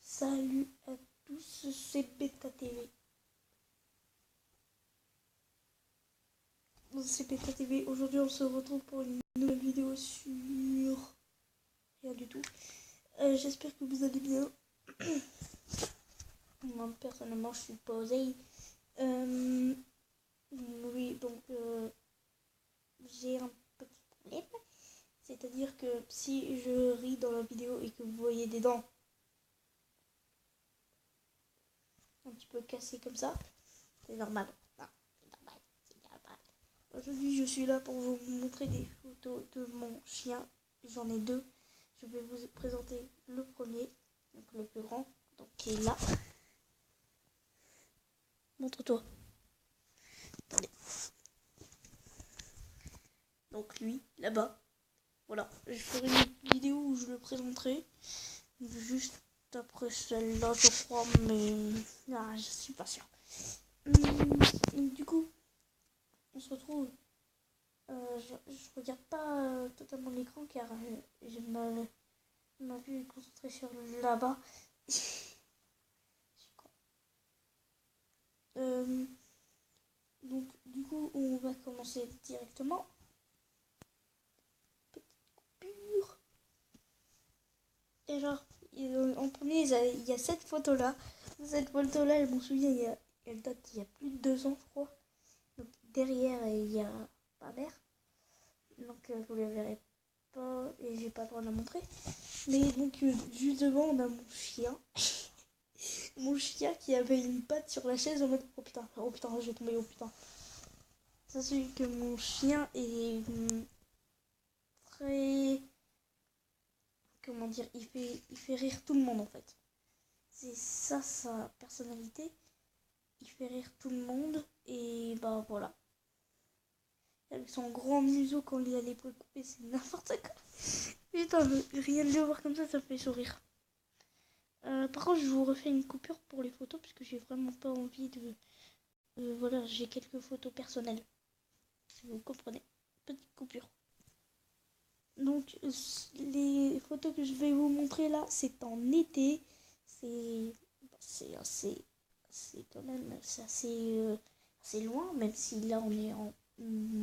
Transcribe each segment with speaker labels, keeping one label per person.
Speaker 1: Salut à tous, c'est Beta TV. C'est Beta TV. Aujourd'hui, on se retrouve pour une nouvelle vidéo sur rien du tout. J'espère que vous allez bien. Moi, personnellement, je suis posée. Oui, donc j'ai un petit problème. C'est-à-dire que si je ris dans la vidéo et que vous voyez des dents un petit peu cassées comme ça, c'est normal. Non, c'est normal, c'est normal. Aujourd'hui, je suis là pour vous montrer des photos de mon chien. J'en ai deux. Je vais vous présenter le premier, donc le plus grand, donc qui est là. Montre-toi. Attendez. Donc lui, là-bas. Voilà. Je ferai une vidéo où je le présenterai. Juste après celle-là, je crois, mais je suis pas sûre. Du coup, on se retrouve. Je regarde pas totalement l'écran car j'ai ma vue est concentrée sur là-bas. Donc du coup on va commencer directement. Petite coupure. Et genre en premier il y a cette photo là. Cette photo là, je m'en souviens, elle date il y a plus de 2 ans je crois. Donc derrière il y a ma mère. Donc vous la verrez pas et j'ai pas le droit de la montrer. Mais donc juste devant on a mon chien. Mon chien qui avait une patte sur la chaise en mode oh putain, j'ai tombé, oh putain. Ça c'est que mon chien est très, comment dire, il fait rire tout le monde en fait. C'est ça sa personnalité. Il fait rire tout le monde et bah voilà. Avec son grand museau quand il a les poils coupés, c'est n'importe quoi. Putain, rien de le voir comme ça me fait sourire. Par contre, je vous refais une coupure pour les photos parce que j'ai vraiment pas envie de. Voilà, j'ai quelques photos personnelles. Si vous comprenez. Petite coupure. Donc, les photos que je vais vous montrer là, c'est en été. C'est assez. C'est quand même assez loin, même si là on est en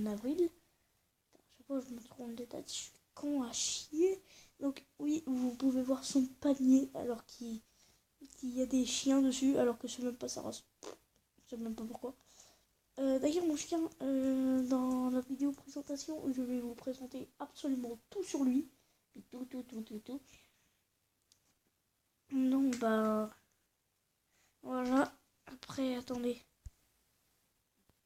Speaker 1: avril. Je sais pas, je me trompe de date, je suis con à chier. Donc, oui, vous pouvez voir son panier alors qu'il y a des chiens dessus, alors que je sais même pas sa race. Je sais même pas pourquoi. D'ailleurs, mon chien, dans la vidéo présentation, je vais vous présenter absolument tout sur lui. Tout. Donc, bah, voilà. Après, attendez.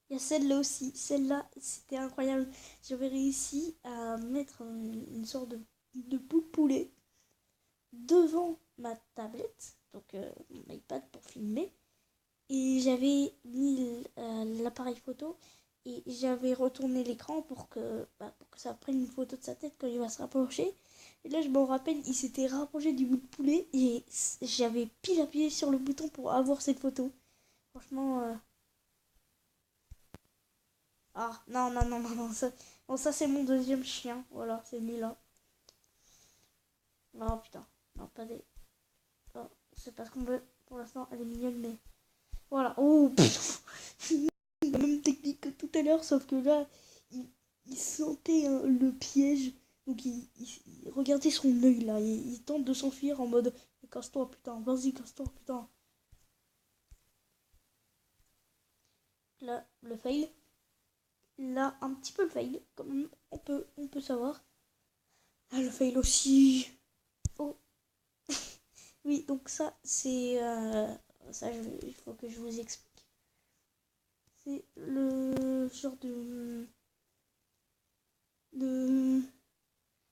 Speaker 1: Il y a celle-là aussi. Celle-là, c'était incroyable. J'avais réussi à mettre une sorte de bout de poulet devant ma tablette, donc mon iPad pour filmer. Et j'avais mis l'appareil photo et j'avais retourné l'écran pour que ça prenne une photo de sa tête quand il va se rapprocher. Et là, je m'en rappelle, il s'était rapproché du bout de poulet et j'avais pile appuyé sur le bouton pour avoir cette photo. Franchement, ah, non, ça c'est mon deuxième chien. Voilà, c'est lui-là. Non, putain. Non, pas des... Oh, c'est parce qu'on veut... Pour l'instant, elle est mignonne, mais... Voilà. Oh, la même technique que tout à l'heure, sauf que là, il sentait le piège. Donc, il regardait son œil, là. Il tente de s'enfuir en mode... Casse-toi, putain. Vas-y, casse-toi, putain. Là, le fail. Là, un petit peu le fail. Quand même, on peut savoir. Ah, le fail aussi. Oh. Oui, donc ça, c'est... ça, il faut que je vous explique. C'est le genre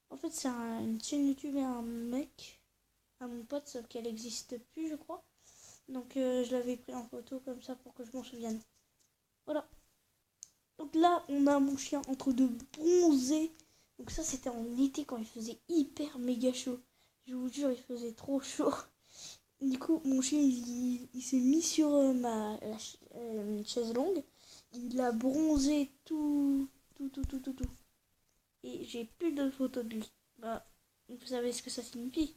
Speaker 1: En fait, c'est une chaîne YouTube et un mec, à mon pote, sauf qu'elle n'existe plus, je crois. Donc, je l'avais pris en photo comme ça pour que je m'en souvienne. Voilà. Donc là, on a mon chien en train de bronzer. Donc ça, c'était en été quand il faisait hyper méga chaud. Je vous jure, il faisait trop chaud. Du coup, mon chien, il s'est mis sur une chaise longue. Il a bronzé tout. Et j'ai plus de photos de lui. Bah, vous savez ce que ça signifie?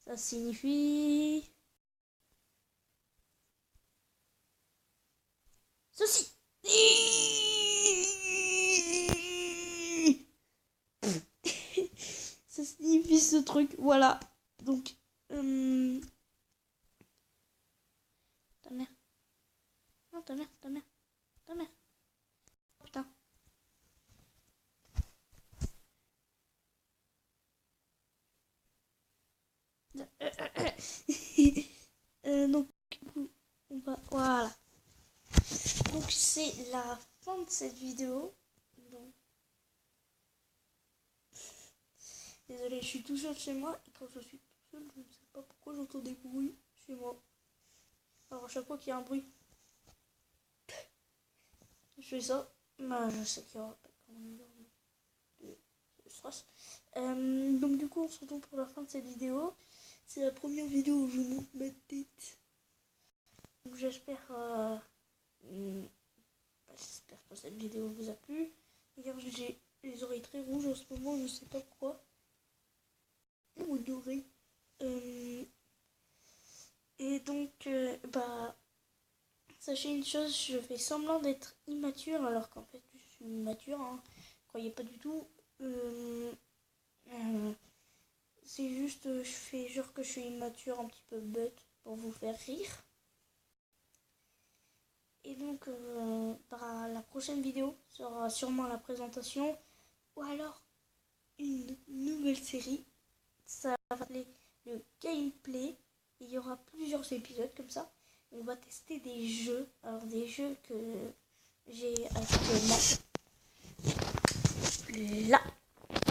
Speaker 1: Ça signifie ceci. Ça signifie ce truc, voilà. Donc, ta mère. Non, ta mère, ta mère, ta mère. Oh, putain. Donc, on va, voilà. Donc, c'est la fin de cette vidéo. Donc, désolé, je suis tout seul chez moi. Et quand je suis tout seul, je ne sais pas pourquoi j'entends des bruits chez moi. Alors, à chaque fois qu'il y a un bruit, je fais ça. Bah, je sais qu'il y aura pas de stress. Donc, du coup, on se retrouve pour la fin de cette vidéo. C'est la première vidéo où je montre ma tête. Donc, j'espère que cette vidéo vous a plu. Regarde, j'ai les oreilles très rouges en ce moment, je sais pas pourquoi. Ou dorées. Et donc, sachez une chose, je fais semblant d'être immature alors qu'en fait je suis mature, hein. Croyez pas du tout. C'est juste, je fais genre que je suis immature, un petit peu bête pour vous faire rire. Et donc, la prochaine vidéo sera sûrement la présentation ou alors une nouvelle série. Ça va s'appeler le gameplay. Il y aura plusieurs épisodes comme ça. On va tester des jeux. Alors, des jeux que j'ai actuellement. Là.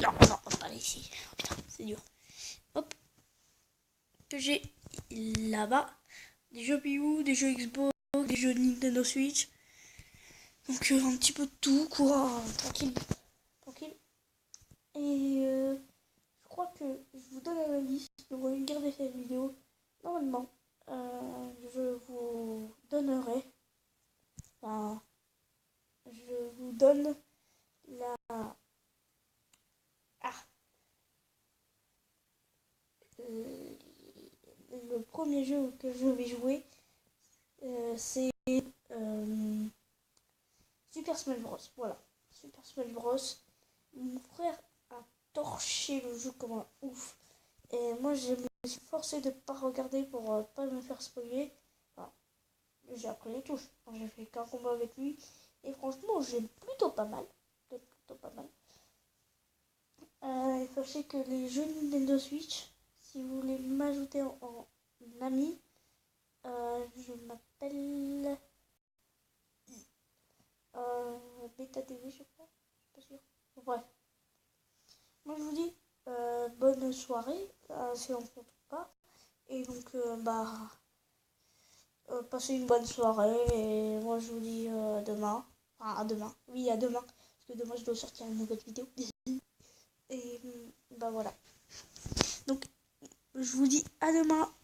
Speaker 1: Non, non, pas ici. Oh, putain, c'est dur. Hop. Que j'ai là-bas. Des jeux Wii U, des jeux Xbox, des jeux Nintendo Switch. Donc un petit peu de tout, quoi. Tranquille. Tranquille. Et je crois que je vous donne un indice. Vous regardez cette vidéo. Normalement, je vous donnerai. Enfin, je vous donne la. Ah, le premier jeu que je vais jouer, c'est Super Smash Bros. Voilà, Super Smash Bros. Mon frère a torché le jeu comme un ouf. Et moi, je me suis forcée de ne pas regarder pour pas me faire spoiler. Enfin, j'ai appris les touches. J'ai fait qu'un combat avec lui. Et franchement, j'ai plutôt pas mal. Plutôt pas mal. Sachez que les jeux Nintendo Switch, si vous voulez m'ajouter en ami, je m'appelle Beta TV, je crois. Je suis pas sûre. Bref. Moi, je vous dis bonne soirée, si on ne se retrouve pas. Et donc, passez une bonne soirée. Et moi, je vous dis demain. Enfin, à demain. Oui, à demain. Parce que demain, je dois sortir une nouvelle vidéo. Et bah voilà. Donc, je vous dis à demain.